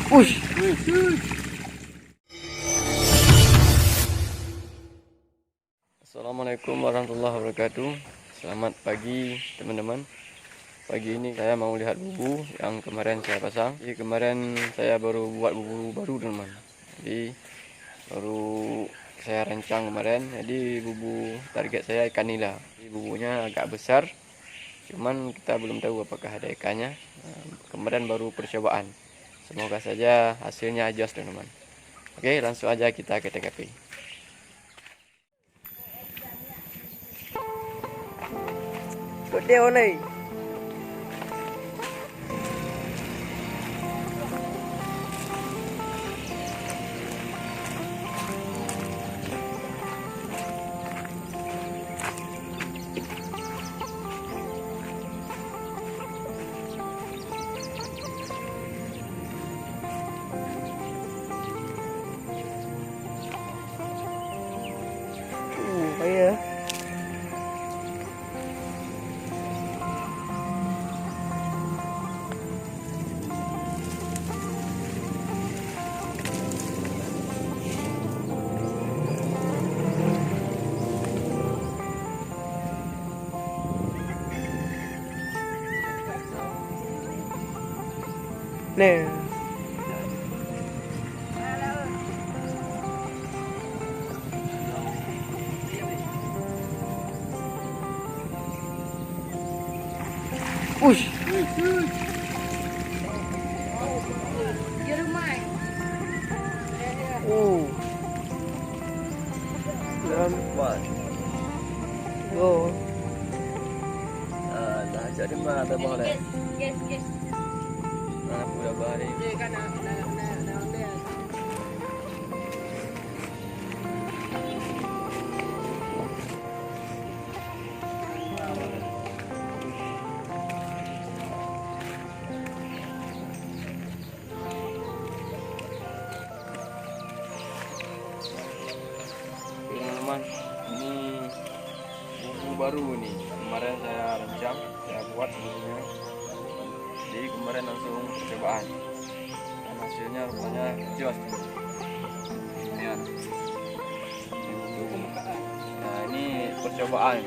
Ush. Assalamualaikum warahmatullahi wabarakatuh. Selamat pagi teman-teman. Pagi ini saya mau lihat bubu yang kemarin saya pasang. Jadi kemarin saya baru buat bubu baru teman-teman. Jadi baru saya rancang kemarin. Jadi bubu target saya ikan nila. Jadi bubunya agak besar. Cuman kita belum tahu apakah ada ikannya. Kemarin baru percobaan. Semoga saja hasilnya ajos teman-teman. Oke, langsung aja kita ke TKP. Gede nih. Kaya nih. Ush. Oh. Lambat. Oh. Dah jadi mana boleh. Yes. Aku dah balik. Teman-teman, ini bubu baru nih. Kemarin saya rancang, saya buat bubunya. Jadi kemarin langsung percobaan. Dan hasilnya rupanya jos. Ya. Nah, ini percobaan.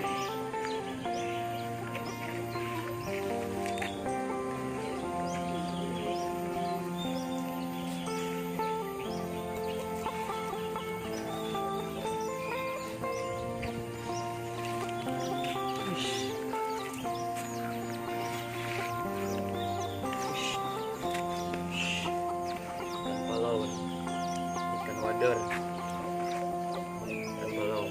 Ikan wader, ikan balau.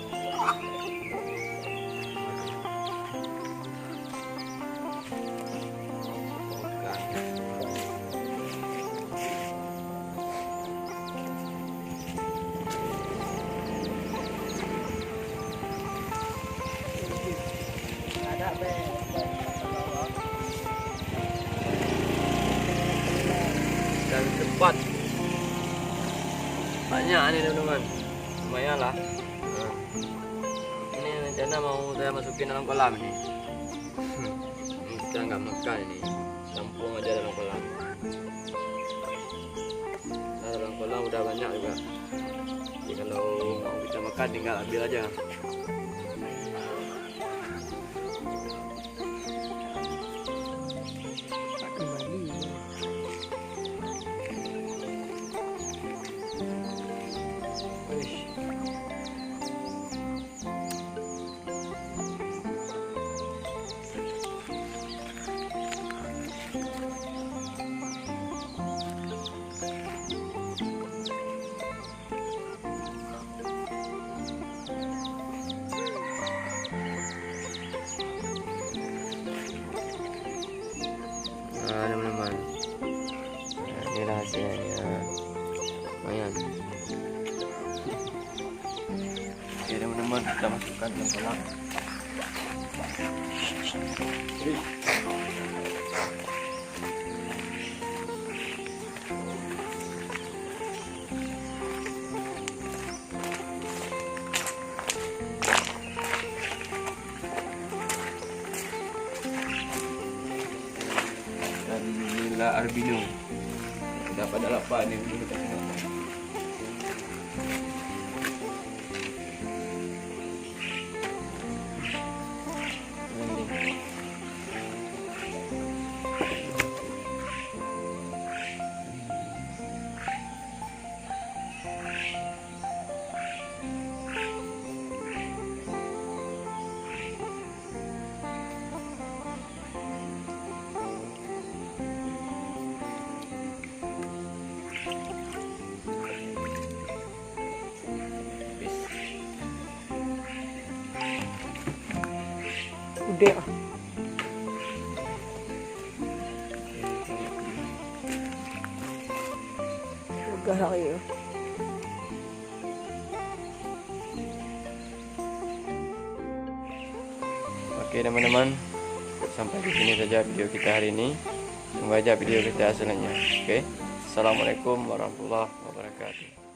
Dan tempat banyak nih teman-teman, lumayan lah. Nah, ini rencana mau saya masukin dalam kolam nih. Ini kita nggak makan ini, campur aja dalam kolam. Nah, dalam kolam udah banyak juga. Jadi kalau mau kita makan tinggal ambil aja. Nah teman-teman, nah, inilah hasilnya, lumayan. Oke teman-teman, kita masukkan ke kolam. Dan inilah albino. Dapat lapar ni dulu kat sini. Udah. Lega lagi ya. Oke teman-teman, sampai di sini saja video kita hari ini. Tunggu aja video kita selanjutnya. Oke, assalamualaikum warahmatullahi wabarakatuh.